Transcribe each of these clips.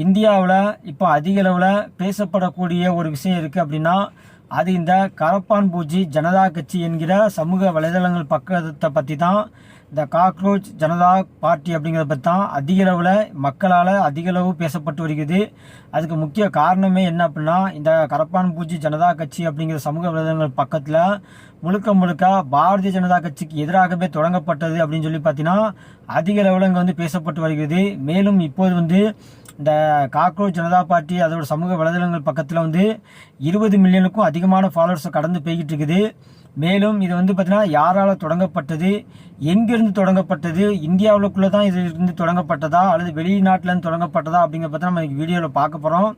இந்தியாவில் இப்போ அதிக அளவில் பேசப்படக்கூடிய ஒரு விஷயம் இருக்குது அப்படின்னா அது இந்த கரப்பான் பூச்சி ஜனதா கட்சி என்கிற சமூக வலைதளங்கள் பக்கத்தை பற்றி தான். இந்த காக்ரோச் ஜனதா பார்ட்டி அப்படிங்கிறத பற்றி தான் அதிக அளவில் மக்களால் அதிக அளவு பேசப்பட்டு வருகிறது. அதுக்கு முக்கிய காரணமே என்ன அப்படின்னா, இந்த கரப்பான் பூச்சி ஜனதா கட்சி அப்படிங்கிற சமூக வலைதளங்கள் பக்கத்தில் முழுக்க முழுக்க பாரதிய ஜனதா கட்சிக்கு எதிராகவே தொடங்கப்பட்டது அப்படின்னு சொல்லி பார்த்தீங்கன்னா அதிக அளவில் இங்கே வந்து பேசப்பட்டு வருகிறது. மேலும் இப்போது இந்த காக்ரோச் ஜனதா பார்ட்டி அதோட சமூக வலைதளங்கள் பக்கத்தில் 20 மில்லியனுக்கும் அதிகமான ஃபாலோவர்ஸை கடந்து போய்கிட்டு இருக்குது. மேலும் இது பார்த்தீங்கன்னா யாரால் தொடங்கப்பட்டது, எங்கிருந்து தொடங்கப்பட்டது, இந்தியாவுக்குள்ளே தான் இது இருந்து தொடங்கப்பட்டதா அல்லது வெளிநாட்டிலேருந்து தொடங்கப்பட்டதா அப்படிங்கிற பற்றி நம்ம வீடியோவில் பார்க்க போகிறோம்.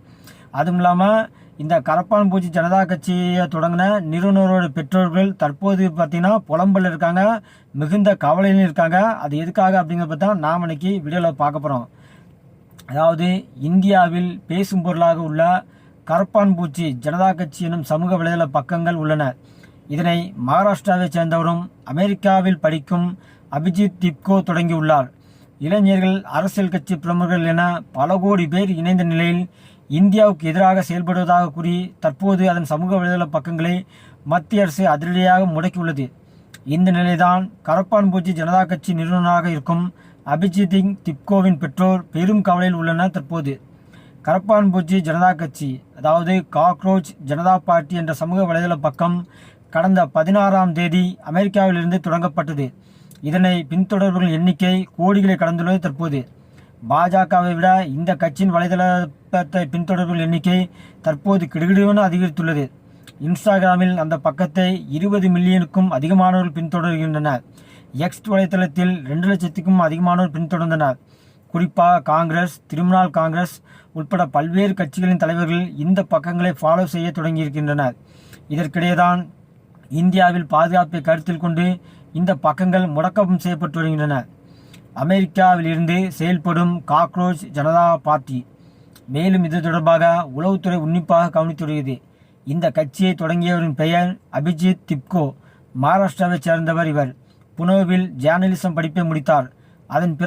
அதுவும் இல்லாமல் இந்த கரப்பான் பூச்சி ஜனதா கட்சியை தொடங்கின நிறுவனரோட பெற்றோர்கள் தற்போது பார்த்தீங்கன்னா புலம்பல் இருக்காங்க, மிகுந்த கவலையில் இருக்காங்க. அது எதுக்காக அப்படிங்கிற பற்றி தான் நாம் இன்னைக்கு வீடியோவில் பார்க்க போகிறோம். அதாவது இந்தியாவில் பேசும் பொருளாக உள்ள கரப்பான் பூச்சி ஜனதா கட்சி எனும் சமூக வலைதள பக்கங்கள் உள்ளன. இதனை மகாராஷ்டிராவை சேர்ந்தவரும் அமெரிக்காவில் படிக்கும் அபிஜித் திப்கோ தொடங்கியுள்ளார். இளைஞர்கள், அரசியல் கட்சி பிரமுகர்கள் என பல கோடி பேர் இணைந்த நிலையில் இந்தியாவுக்கு எதிராக செயல்படுவதாக கூறி தற்போது அதன் சமூக வலைதள பக்கங்களை மத்திய அரசு அதிரடியாக முடக்கியுள்ளது. இந்த நிலைதான் கரப்பான் பூச்சி ஜனதா கட்சி நிறுவனராக இருக்கும் அபிஜித் திப்கோவின் பெற்றோர் பெரும் கவலையில் உள்ளனர். தற்போது கரப்பான் பூச்சி ஜனதா கட்சி, அதாவது காக்ரோச் ஜனதா பார்ட்டி என்ற சமூக வலைதள பக்கம் கடந்த 16ஆம் தேதி அமெரிக்காவிலிருந்து தொடங்கப்பட்டது. இதனை பின்தொடர்பவர்கள் எண்ணிக்கை கோடிகளை கடந்துள்ளது. தற்போது பாஜகவை விட இந்த கட்சியின் வலைதளத்தை பின்தொடர்பவர்கள் எண்ணிக்கை தற்போது கிடுகிடுவென அதிகரித்துள்ளது. இன்ஸ்டாகிராமில் அந்த பக்கத்தை 20 மில்லியனுக்கும் அதிகமானவர்கள் பின்தொடர்கின்றனர். எக்ஸ் வலைத்தளத்தில் 2 லட்சத்துக்கும் அதிகமானோர் பின்தொடர்ந்தனர். குறிப்பாக காங்கிரஸ், திரிணாமுல் காங்கிரஸ் உட்பட பல்வேறு கட்சிகளின் தலைவர்கள் இந்த பக்கங்களை ஃபாலோ செய்ய தொடங்கியிருக்கின்றனர். இதற்கிடையேதான் இந்தியாவில் பாதுகாப்பை கருத்தில் கொண்டு இந்த பக்கங்கள் முடக்கம் செய்யப்பட்டு வருகின்றன. அமெரிக்காவில் இருந்து செயல்படும் காக்ரோச் ஜனதா பார்ட்டி மேலும் இது தொடர்பாக உளவுத்துறை உன்னிப்பாக கவனித்து வருகிறது. இந்த கட்சியை தொடங்கியவரின் பெயர் அபிஜித் திப்கோ. மகாராஷ்டிராவை சேர்ந்தவர். இவர் புனேவில் ஜேர்னலிசம் படிப்பை முடித்தார். அதன்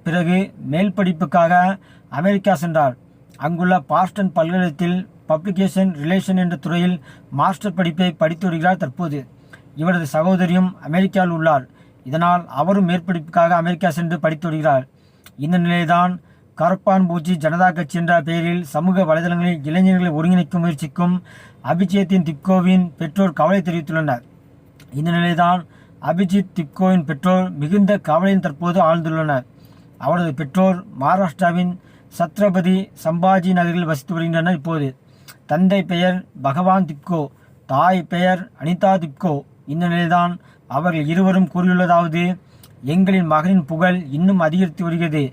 பிறகு மேல் படிப்புக்காக அமெரிக்கா சென்றார். அங்குள்ள பாஸ்டன் பல்கலைக்கழகத்தில் பப்ளிகேஷன் ரிலேஷன் என்ற துறையில் மாஸ்டர் படிப்பை படித்து வருகிறார். தற்போது இவரது சகோதரியும் அமெரிக்காவில் உள்ளார். இதனால் அவரும் மேற்படிப்புக்காக அமெரிக்கா சென்று படித்து வருகிறார். இந்த நிலைதான் கரப்பான் பூச்சி ஜனதா கட்சி என்ற பெயரில் சமூக வலைதளங்களில் இளைஞர்களை ஒருங்கிணைக்க முயற்சிக்கும் அபிஜித் திப்கோவின் பெற்றோர் கவலை தெரிவித்துள்ளனர். இந்த நிலைதான் அபிஜித் திப்கோவின் பெற்றோர் மிகுந்த கவலையில் தற்போது ஆழ்ந்துள்ளனர். அவரது பெற்றோர் மகாராஷ்டிராவின் சத்ரபதி சம்பாஜி நகரில் வசித்து வருகின்றனர். இப்போது தந்தை பெயர் பகவான் திப்கோ, தாய் பெயர் அனிதா திப்கோ. இந்த நிலைதான் அவர்கள் இருவரும் கூறியுள்ளதாவது, எங்களின் மகனின் புகழ் இன்னும் அதிகரித்து வருகிறது,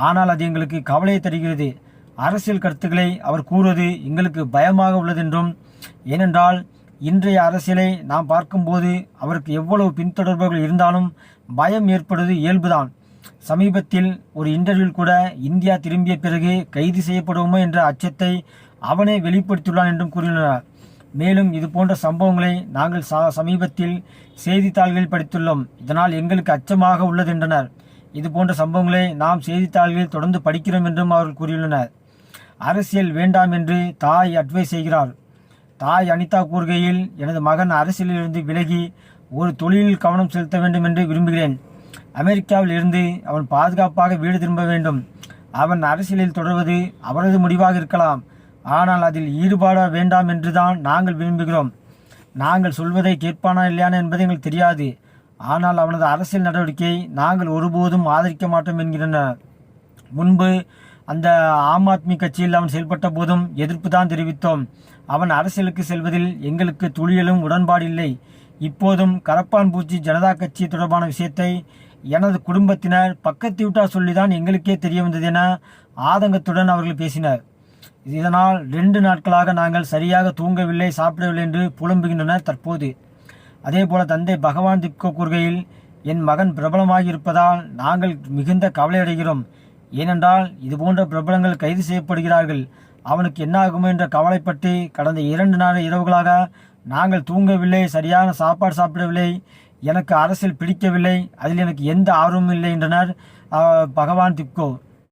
ஆனால் அது எங்களுக்கு கவலையை தருகிறது. அரசியல் கருத்துக்களை அவர் கூறுவது எங்களுக்கு பயமாக உள்ளதென்றும், ஏனென்றால் இன்றைய அரசியலை நாம் பார்க்கும்போது அவருக்கு எவ்வளவு பின்தொடர்பவர்கள் இருந்தாலும் பயம் ஏற்படுவது இயல்புதான். சமீபத்தில் ஒரு இன்டர்வியூவில் கூட இந்தியா திரும்பிய பிறகு கைது செய்யப்படுவோமோ என்ற அச்சத்தை அவனே வெளிப்படுத்தியுள்ளான் என்றும் கூறியுள்ளார். மேலும் இது போன்ற சம்பவங்களை நாங்கள் சமீபத்தில் செய்தித்தாள்களில் படித்துள்ளோம், இதனால் எங்களுக்கு அச்சமாக உள்ளது என்றனர். இது போன்ற சம்பவங்களை நாம் செய்தித்தாள்களில் தொடர்ந்து படிக்கிறோம் என்றும் அவர்கள் கூறியுள்ளனர். அரசியல் வேண்டாம் என்று தாய் அட்வைஸ் செய்கிறார். தாய் அனிதா கூறுகையில், எனது மகன் அரசியலிலிருந்து விலகி ஒரு தொழிலில் கவனம் செலுத்த வேண்டும் என்று விரும்புகிறேன். அமெரிக்காவில் இருந்து அவன் பாதுகாப்பாக வீடு திரும்ப வேண்டும். அவன் அரசியலில் தொடர்வது அவரது முடிவாக இருக்கலாம், ஆனால் அதில் ஈடுபாட வேண்டாம் என்றுதான் நாங்கள் விரும்புகிறோம். நாங்கள் சொல்வதை கேட்பானா இல்லையானா என்பது எங்களுக்கு தெரியாது, ஆனால் அவனது அரசியல் நடவடிக்கையை நாங்கள் ஒருபோதும் ஆதரிக்க மாட்டோம் என்கின்றனர். முன்பு அந்த ஆம் ஆத்மி கட்சியில் அவன் செயல்பட்ட போதும் எதிர்ப்பு தான் தெரிவித்தோம். அவன் அரசியலுக்கு செல்வதில் எங்களுக்கு துளியலும் உடன்பாடு இல்லை. இப்போதும் கரப்பான் பூச்சி ஜனதா கட்சி தொடர்பான விஷயத்தை எனது குடும்பத்தினர் பக்கத்து வீட்டார் சொல்லிதான் எங்களுக்கே தெரிய வந்தது என ஆதங்கத்துடன் அவர்கள் பேசினர். இதனால் 2 நாட்களாக நாங்கள் சரியாக தூங்கவில்லை, சாப்பிடவில்லை என்று புலம்புகின்றனர். தற்போது அதேபோல தந்தை பகவான் திப்கோ கூறுகையில், என் மகன் பிரபலமாகி இருப்பதால் நாங்கள் மிகுந்த கவலையடைகிறோம். ஏனென்றால் இதுபோன்ற பிரபலங்கள் கைது செய்யப்படுகிறார்கள். அவனுக்கு என்ன ஆகுமோ என்ற கவலைப்பட்டு கடந்த 2 நாள் இரவுகளாக நாங்கள் தூங்கவில்லை, சரியான சாப்பாடு சாப்பிடவில்லை, எனக்கு அரசியல் பிடிக்கவில்லை, அதில் எனக்கு எந்த ஆர்வமும் இல்லை என்றனர் பகவான் திப்கோ.